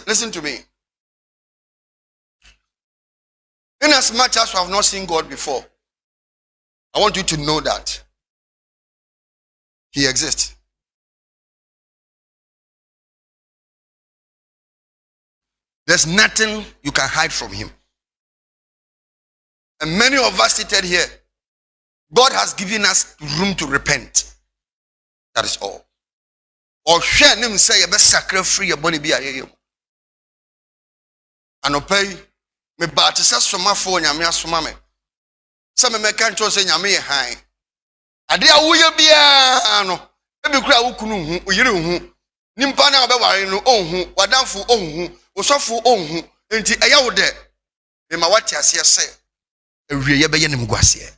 Listen to me. In as much as you have not seen God before, I want you to know that He exists. There's nothing you can hide from Him. And many of us seated here, God has given us room to repent. That is all. Or share him say you best sacrifice your money be a and pay me but to say soma for nyame asoma me. Some me kan cho say nyame han. Ade a wo ye bia no e be kura wo kunu hu oyire hu. Nimpa na obeware no onhu, wadamfo onhu, osofo onhu. Enti eya wo de me ma wate ase say ewie ye be ye nim guase.